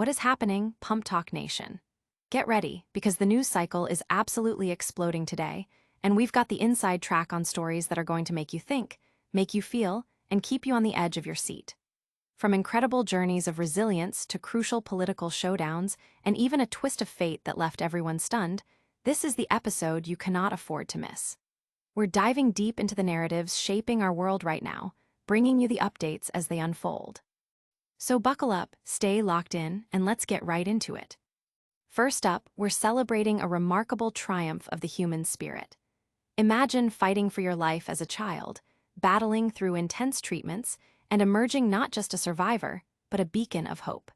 What is happening, PumpTalk Nation? Get ready, because the news cycle is absolutely exploding today, and we've got the inside track on stories that are going to make you think, make you feel, and keep you on the edge of your seat. From incredible journeys of resilience to crucial political showdowns, and even a twist of fate that left everyone stunned, this is the episode you cannot afford to miss. We're diving deep into the narratives shaping our world right now, bringing you the updates as they unfold. So buckle up, stay locked in, and let's get right into it. First up, we're celebrating a remarkable triumph of the human spirit. Imagine fighting for your life as a child, battling through intense treatments, and emerging not just a survivor, but a beacon of hope.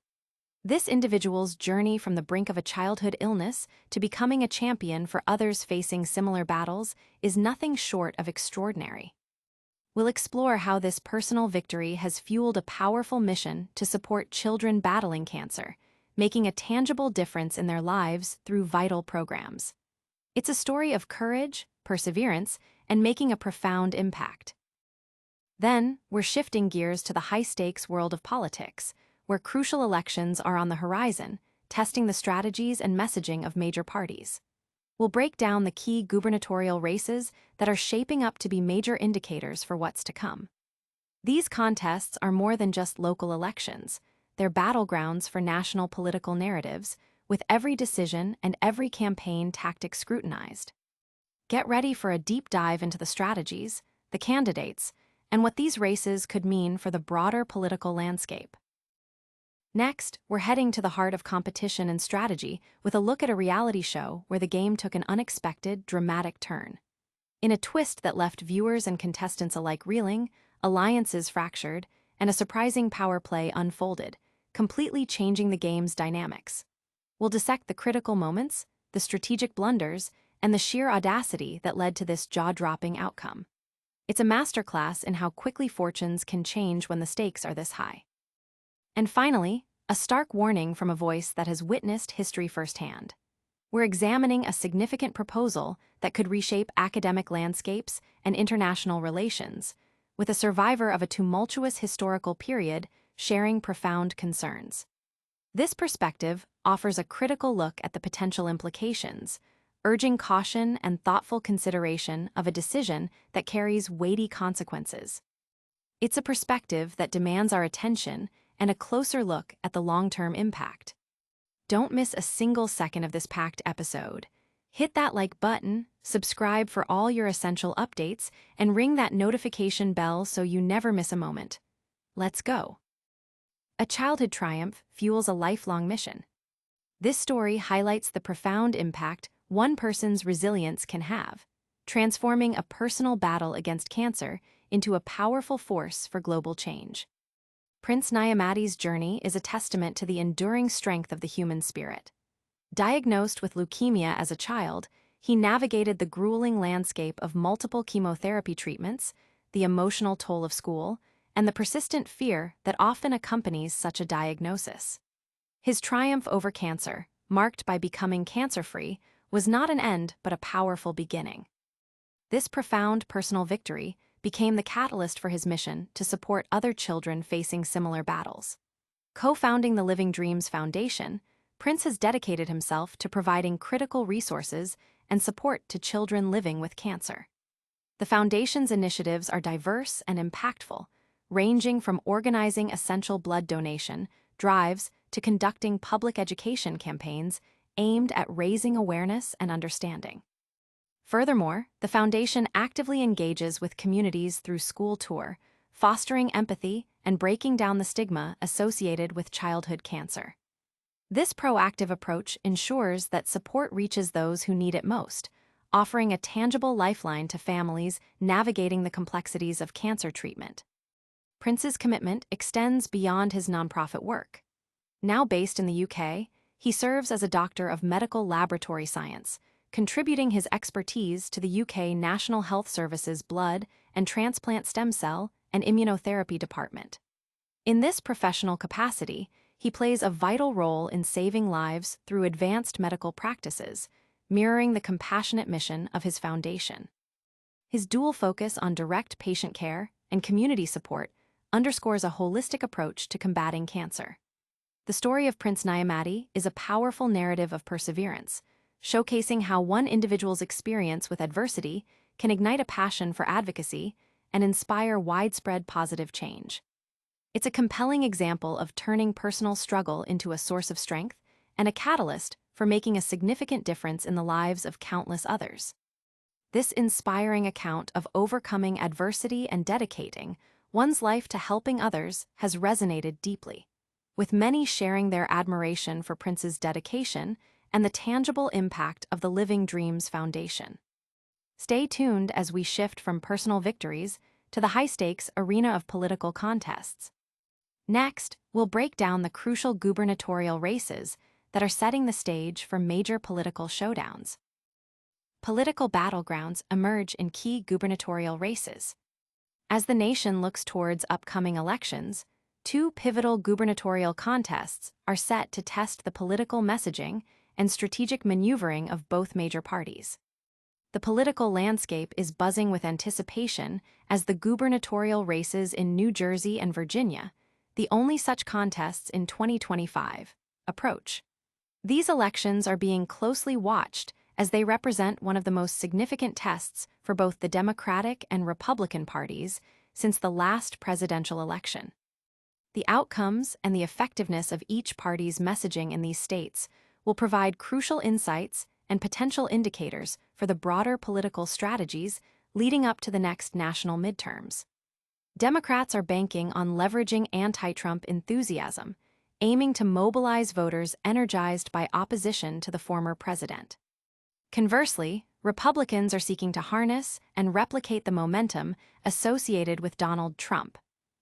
This individual's journey from the brink of a childhood illness to becoming a champion for others facing similar battles is nothing short of extraordinary. We'll explore how this personal victory has fueled a powerful mission to support children battling cancer, making a tangible difference in their lives through vital programs. It's a story of courage, perseverance, and making a profound impact. Then, we're shifting gears to the high-stakes world of politics, where crucial elections are on the horizon, testing the strategies and messaging of major parties. We'll break down the key gubernatorial races that are shaping up to be major indicators for what's to come. These contests are more than just local elections. They're battlegrounds for national political narratives, with every decision and every campaign tactic scrutinized. Get ready for a deep dive into the strategies, the candidates, and what these races could mean for the broader political landscape. Next, we're heading to the heart of competition and strategy with a look at a reality show where the game took an unexpected, dramatic turn. In a twist that left viewers and contestants alike reeling, alliances fractured, and a surprising power play unfolded, completely changing the game's dynamics. We'll dissect the critical moments, the strategic blunders, and the sheer audacity that led to this jaw-dropping outcome. It's a masterclass in how quickly fortunes can change when the stakes are this high. And finally, a stark warning from a voice that has witnessed history firsthand. We're examining a significant proposal that could reshape academic landscapes and international relations, with a survivor of a tumultuous historical period sharing profound concerns. This perspective offers a critical look at the potential implications, urging caution and thoughtful consideration of a decision that carries weighty consequences. It's a perspective that demands our attention and a closer look at the long-term impact. Don't miss a single second of this packed episode. Hit that like button, subscribe for all your essential updates, and ring that notification bell so you never miss a moment. Let's go. A childhood triumph fuels a lifelong mission. This story highlights the profound impact one person's resilience can have, transforming a personal battle against cancer into a powerful force for global change. Prince Nyamadi's journey is a testament to the enduring strength of the human spirit. Diagnosed with leukemia as a child, he navigated the grueling landscape of multiple chemotherapy treatments, the emotional toll of school, and the persistent fear that often accompanies such a diagnosis. His triumph over cancer, marked by becoming cancer-free, was not an end but a powerful beginning. This profound personal victory became the catalyst for his mission to support other children facing similar battles. Co-founding the Living Dreams Foundation, Prince has dedicated himself to providing critical resources and support to children living with cancer. The foundation's initiatives are diverse and impactful, ranging from organizing essential blood donation drives to conducting public education campaigns aimed at raising awareness and understanding. Furthermore, the foundation actively engages with communities through school tour, fostering empathy and breaking down the stigma associated with childhood cancer. This proactive approach ensures that support reaches those who need it most, offering a tangible lifeline to families navigating the complexities of cancer treatment. Prince's commitment extends beyond his nonprofit work. Now based in the UK, he serves as a doctor of medical laboratory science, contributing his expertise to the UK National Health Service's blood and transplant stem cell and immunotherapy department. In this professional capacity, he plays a vital role in saving lives through advanced medical practices, mirroring the compassionate mission of his foundation. His dual focus on direct patient care and community support underscores a holistic approach to combating cancer. The story of Prince Nyamadi is a powerful narrative of perseverance, showcasing how one individual's experience with adversity can ignite a passion for advocacy and inspire widespread positive change. It's a compelling example of turning personal struggle into a source of strength and a catalyst for making a significant difference in the lives of countless others. This inspiring account of overcoming adversity and dedicating one's life to helping others has resonated deeply, with many sharing their admiration for Prince's dedication and the tangible impact of the Living Dreams Foundation. Stay tuned as we shift from personal victories to the high-stakes arena of political contests. Next, we'll break down the crucial gubernatorial races that are setting the stage for major political showdowns. Political battlegrounds emerge in key gubernatorial races. As the nation looks towards upcoming elections, two pivotal gubernatorial contests are set to test the political messaging and strategic maneuvering of both major parties. The political landscape is buzzing with anticipation as the gubernatorial races in New Jersey and Virginia, the only such contests in 2025, approach. These elections are being closely watched as they represent one of the most significant tests for both the Democratic and Republican parties since the last presidential election. The outcomes and the effectiveness of each party's messaging in these states will provide crucial insights and potential indicators for the broader political strategies leading up to the next national midterms. Democrats are banking on leveraging anti-Trump enthusiasm, aiming to mobilize voters energized by opposition to the former president. Conversely, Republicans are seeking to harness and replicate the momentum associated with Donald Trump,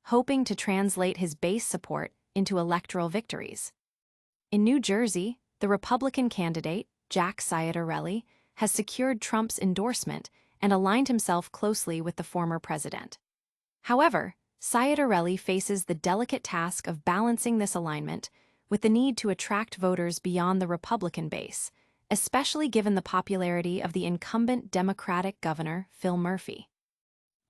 hoping to translate his base support into electoral victories. In New Jersey, the Republican candidate, Jack Ciattarelli, has secured Trump's endorsement and aligned himself closely with the former president. However, Ciattarelli faces the delicate task of balancing this alignment with the need to attract voters beyond the Republican base, especially given the popularity of the incumbent Democratic governor, Phil Murphy.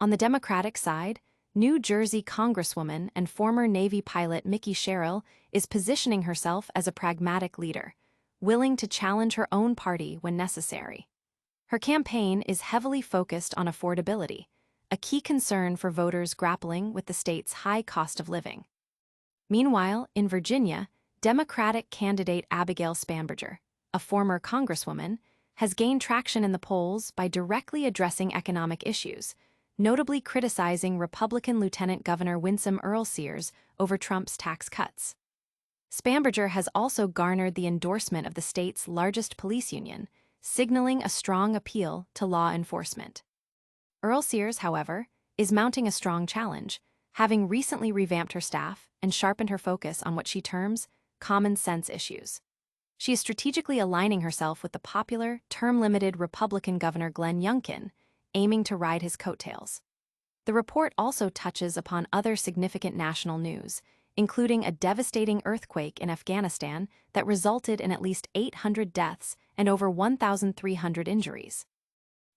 On the Democratic side, New Jersey Congresswoman and former Navy pilot Mickey Sherrill is positioning herself as a pragmatic leader, willing to challenge her own party when necessary. Her campaign is heavily focused on affordability, a key concern for voters grappling with the state's high cost of living. Meanwhile, in Virginia, Democratic candidate Abigail Spanberger, a former congresswoman, has gained traction in the polls by directly addressing economic issues, notably criticizing Republican Lieutenant Governor Winsome Earl-Sears over Trump's tax cuts. Spanberger has also garnered the endorsement of the state's largest police union, signaling a strong appeal to law enforcement. Earl-Sears, however, is mounting a strong challenge, having recently revamped her staff and sharpened her focus on what she terms common sense issues. She is strategically aligning herself with the popular, term-limited Republican Governor Glenn Youngkin, aiming to ride his coattails. The report also touches upon other significant national news, including a devastating earthquake in Afghanistan that resulted in at least 800 deaths and over 1,300 injuries.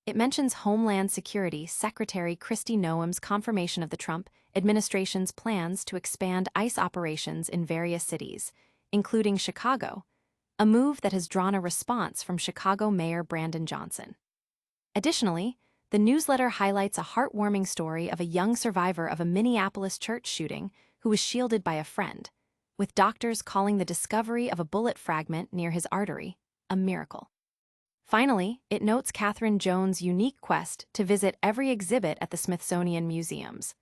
It mentions Homeland Security Secretary Kristi Noem's confirmation of the Trump administration's plans to expand ICE operations in various cities, including Chicago, a move that has drawn a response from Chicago Mayor Brandon Johnson. Additionally, the newsletter highlights a heartwarming story of a young survivor of a Minneapolis church shooting who was shielded by a friend, with doctors calling the discovery of a bullet fragment near his artery a miracle. Finally, it notes Catherine Jones' unique quest to visit every exhibit at the Smithsonian museums,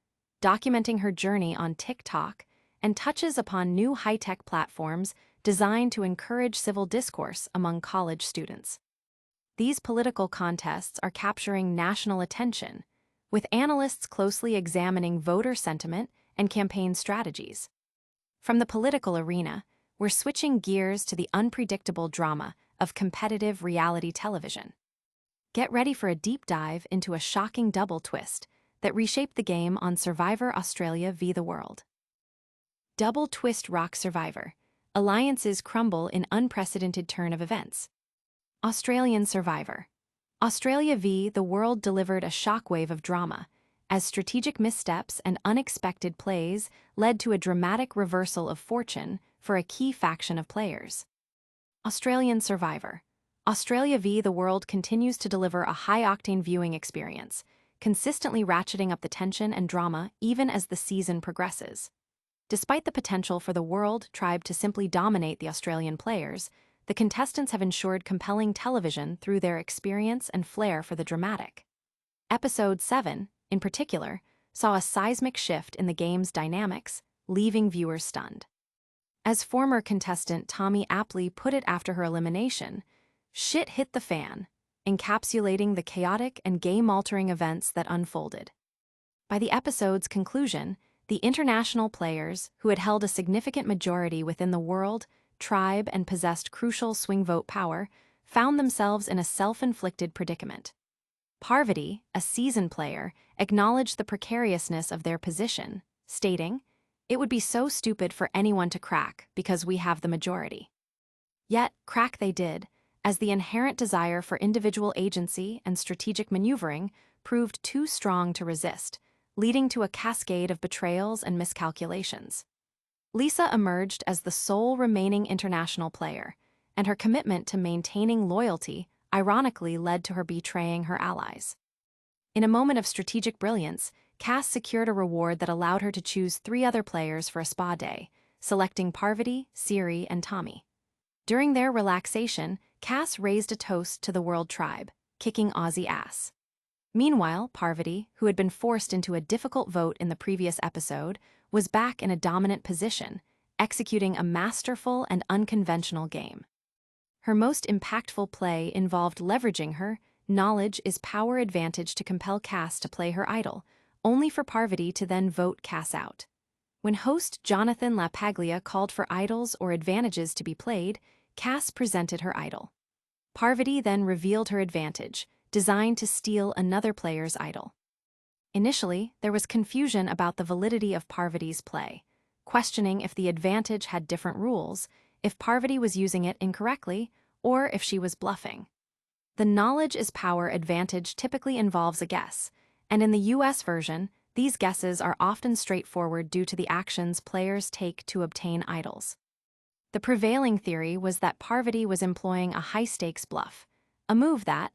documenting her journey on TikTok, and touches upon new high-tech platforms designed to encourage civil discourse among college students. These political contests are capturing national attention, with analysts closely examining voter sentiment and campaign strategies. From the political arena, we're switching gears to the unpredictable drama of competitive reality television. Get ready for a deep dive into a shocking double twist that reshaped the game on Survivor Australia v. The World. Double twist rock Survivor. Alliances crumble in unprecedented turn of events. Australian Survivor. Australia v. The World delivered a shockwave of drama, as strategic missteps and unexpected plays led to a dramatic reversal of fortune for a key faction of players. Australian Survivor. Australia v. the World continues to deliver a high-octane viewing experience, consistently ratcheting up the tension and drama even as the season progresses. Despite the potential for the World tribe to simply dominate the Australian players, the contestants have ensured compelling television through their experience and flair for the dramatic. Episode 7, in particular, saw a seismic shift in the game's dynamics, leaving viewers stunned. As former contestant Tommy aptly put it after her elimination, "Shit hit the fan," encapsulating the chaotic and game-altering events that unfolded. By the episode's conclusion, the international players, who had held a significant majority within the World tribe and possessed crucial swing vote power, found themselves in a self-inflicted predicament. Parvati, a seasoned player, acknowledged the precariousness of their position, stating, "It would be so stupid for anyone to crack because we have the majority." Yet, crack they did, as the inherent desire for individual agency and strategic maneuvering proved too strong to resist, leading to a cascade of betrayals and miscalculations. Lisa emerged as the sole remaining international player, and her commitment to maintaining loyalty ironically led to her betraying her allies. In a moment of strategic brilliance, Cass secured a reward that allowed her to choose 3 other players for a spa day, selecting Parvati, Siri, and Tommy. During their relaxation, Cass raised a toast to the World tribe, kicking Aussie ass. Meanwhile, Parvati, who had been forced into a difficult vote in the previous episode, was back in a dominant position, executing a masterful and unconventional game. Her most impactful play involved leveraging her knowledge is power advantage to compel Cass to play her idol, only for Parvati to then vote Cass out. When host Jonathan LaPaglia called for idols or advantages to be played, Cass presented her idol. Parvati then revealed her advantage, designed to steal another player's idol. Initially, there was confusion about the validity of Parvati's play, questioning if the advantage had different rules, if Parvati was using it incorrectly, or if she was bluffing. The knowledge is power advantage typically involves a guess, and in the US version, these guesses are often straightforward due to the actions players take to obtain idols. The prevailing theory was that Parvati was employing a high-stakes bluff, a move that,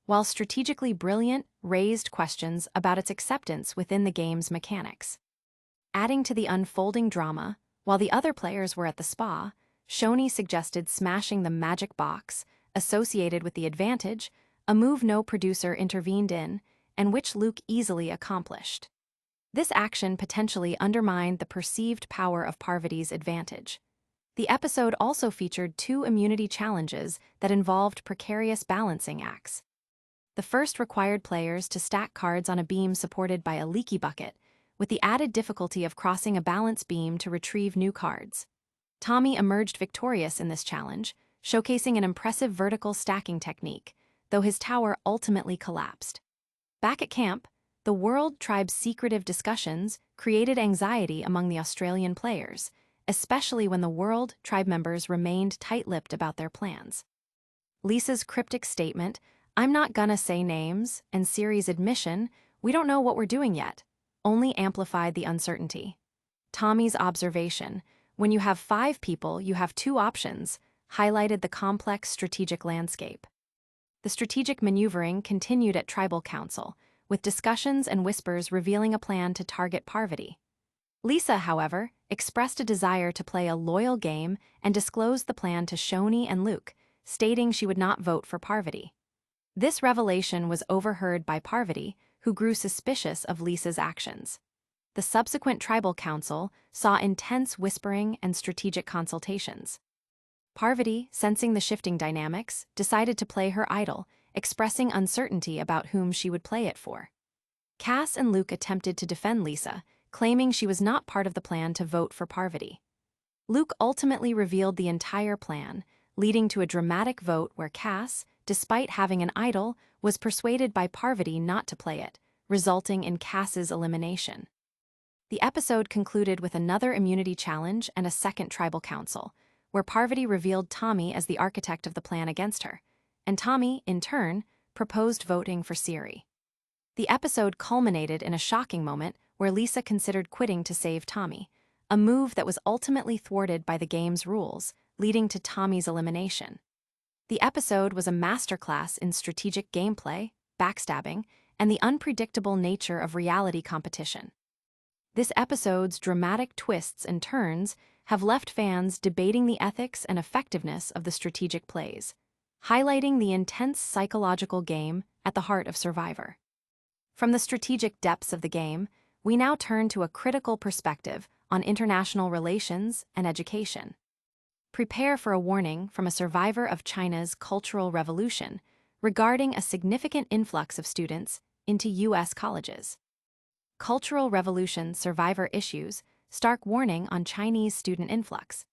while strategically brilliant, raised questions about its acceptance within the game's mechanics. Adding to the unfolding drama, while the other players were at the spa, Shoni suggested smashing the magic box associated with the advantage, a move no producer intervened in, and which Luke easily accomplished. This action potentially undermined the perceived power of Parvati's advantage. The episode also featured 2 immunity challenges that involved precarious balancing acts. The first required players to stack cards on a beam supported by a leaky bucket, with the added difficulty of crossing a balance beam to retrieve new cards. Tommy emerged victorious in this challenge, showcasing an impressive vertical stacking technique, though his tower ultimately collapsed. Back at camp, the World tribe's secretive discussions created anxiety among the Australian players, especially when the World tribe members remained tight-lipped about their plans. Lisa's cryptic statement, "I'm not gonna say names," and Siri's admission, "We don't know what we're doing yet," only amplified the uncertainty. Tommy's observation, "When you have 5 people, you have 2 options," highlighted the complex strategic landscape. The strategic maneuvering continued at Tribal Council, with discussions and whispers revealing a plan to target Parvati. Lisa, however, expressed a desire to play a loyal game and disclosed the plan to Shoni and Luke, stating she would not vote for Parvati. This revelation was overheard by Parvati, who grew suspicious of Lisa's actions. The subsequent Tribal Council saw intense whispering and strategic consultations. Parvati, sensing the shifting dynamics, decided to play her idol, expressing uncertainty about whom she would play it for. Cass and Luke attempted to defend Lisa, claiming she was not part of the plan to vote for Parvati. Luke ultimately revealed the entire plan, leading to a dramatic vote where Cass, despite having an idol, was persuaded by Parvati not to play it, resulting in Cass's elimination. The episode concluded with another immunity challenge and a second Tribal Council, where Parvati revealed Tommy as the architect of the plan against her, and Tommy, in turn, proposed voting for Siri. The episode culminated in a shocking moment where Lisa considered quitting to save Tommy, a move that was ultimately thwarted by the game's rules, leading to Tommy's elimination. The episode was a masterclass in strategic gameplay, backstabbing, and the unpredictable nature of reality competition. This episode's dramatic twists and turns have left fans debating the ethics and effectiveness of the strategic plays, highlighting the intense psychological game at the heart of Survivor. From the strategic depths of the game, we now turn to a critical perspective on international relations and education. Prepare for a warning from a survivor of China's Cultural Revolution regarding a significant influx of students into U.S. colleges. Cultural Revolution survivor issues stark warning on Chinese student influx.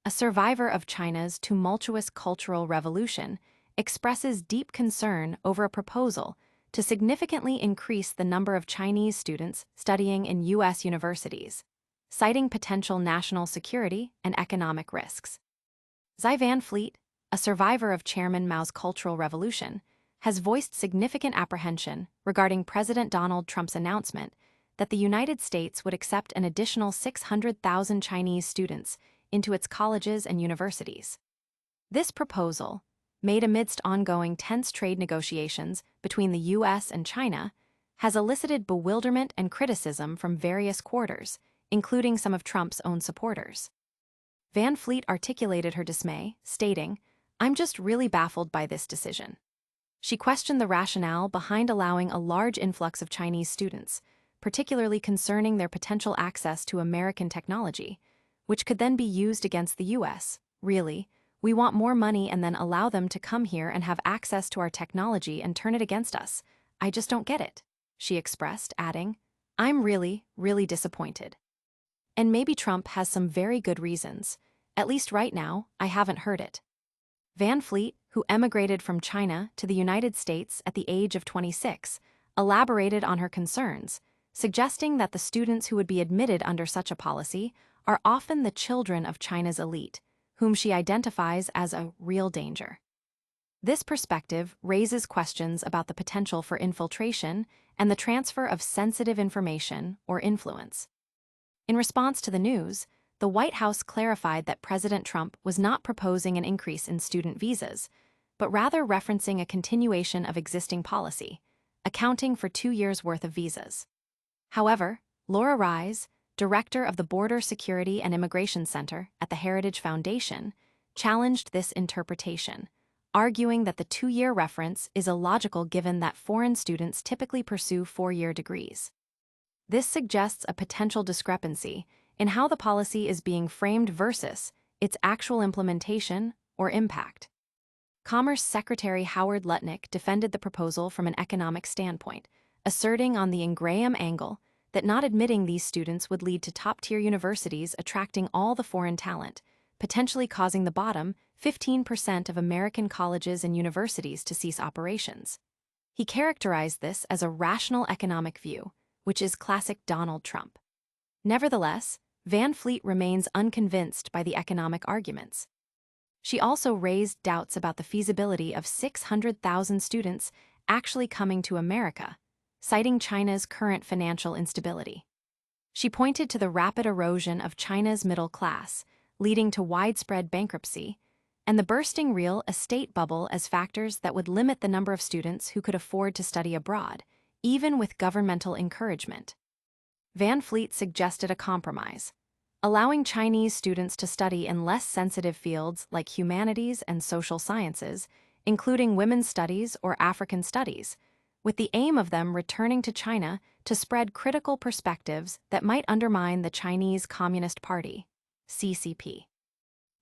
A survivor of China's tumultuous Cultural Revolution expresses deep concern over a proposal to significantly increase the number of Chinese students studying in U.S. universities, citing potential national security and economic risks. Xi Van Fleet, a survivor of Chairman Mao's Cultural Revolution, has voiced significant apprehension regarding President Donald Trump's announcement that the United States would accept an additional 600,000 Chinese students into its colleges and universities. This proposal, made amidst ongoing tense trade negotiations between the U.S. and China, has elicited bewilderment and criticism from various quarters, including some of Trump's own supporters. Van Fleet articulated her dismay, stating, "I'm just really baffled by this decision." She questioned the rationale behind allowing a large influx of Chinese students, particularly concerning their potential access to American technology, which could then be used against the U.S. Really, we want more money and then allow them to come here and have access to our technology and turn it against us. I just don't get it, she expressed, adding, "I'm really, really disappointed. And maybe Trump has some very good reasons. At least right now, I haven't heard it." Van Fleet, who emigrated from China to the United States at the age of 26, elaborated on her concerns, suggesting that the students who would be admitted under such a policy are often the children of China's elite, whom she identifies as a real danger. This perspective raises questions about the potential for infiltration and the transfer of sensitive information or influence. In response to the news, the White House clarified that President Trump was not proposing an increase in student visas, but rather referencing a continuation of existing policy, accounting for 2 years' worth of visas. However, Laura Rise, director of the Border Security and Immigration Center at the Heritage Foundation, challenged this interpretation, arguing that the 2-year reference is illogical given that foreign students typically pursue 4-year degrees. This suggests a potential discrepancy in how the policy is being framed versus its actual implementation or impact. Commerce Secretary Howard Lutnick defended the proposal from an economic standpoint, asserting on the Ingraham angle that not admitting these students would lead to top-tier universities attracting all the foreign talent, potentially causing the bottom 15% of American colleges and universities to cease operations. He characterized this as a rational economic view, which is classic Donald Trump. Nevertheless, Van Fleet remains unconvinced by the economic arguments. She also raised doubts about the feasibility of 600,000 students actually coming to America, citing China's current financial instability. She pointed to the rapid erosion of China's middle class, leading to widespread bankruptcy, and the bursting real estate bubble as factors that would limit the number of students who could afford to study abroad, even with governmental encouragement. Van Fleet suggested a compromise, allowing Chinese students to study in less sensitive fields like humanities and social sciences, including women's studies or African studies, with the aim of them returning to China to spread critical perspectives that might undermine the Chinese Communist Party, CCP.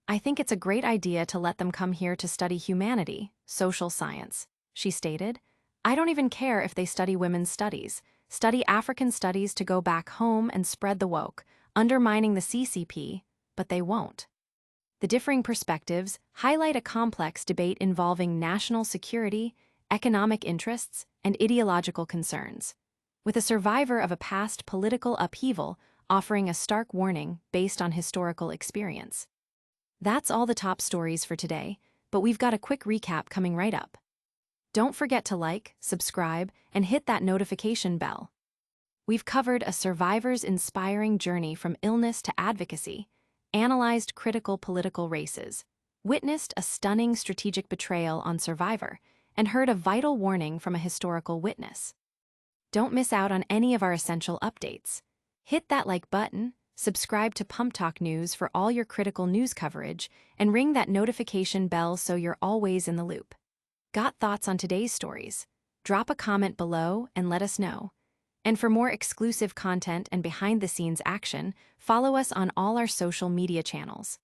"I think it's a great idea to let them come here to study humanity, social science," she stated. "I don't even care if they study women's studies, study African studies to go back home and spread the woke, undermining the CCP, but they won't." The differing perspectives highlight a complex debate involving national security, economic interests, and ideological concerns, with a survivor of a past political upheaval offering a stark warning based on historical experience. That's all the top stories for today, but we've got a quick recap coming right up. Don't forget to like, subscribe, and hit that notification bell. we've covered a survivor's inspiring journey from illness to advocacy, analyzed critical political races, witnessed a stunning strategic betrayal on Survivor, and heard a vital warning from a historical witness. Don't miss out on any of our essential updates. Hit that like button, subscribe to PumpTalk News for all your critical news coverage, and ring that notification bell so you're always in the loop. Got thoughts on today's stories? Drop a comment below and let us know. And for more exclusive content and behind-the-scenes action, follow us on all our social media channels.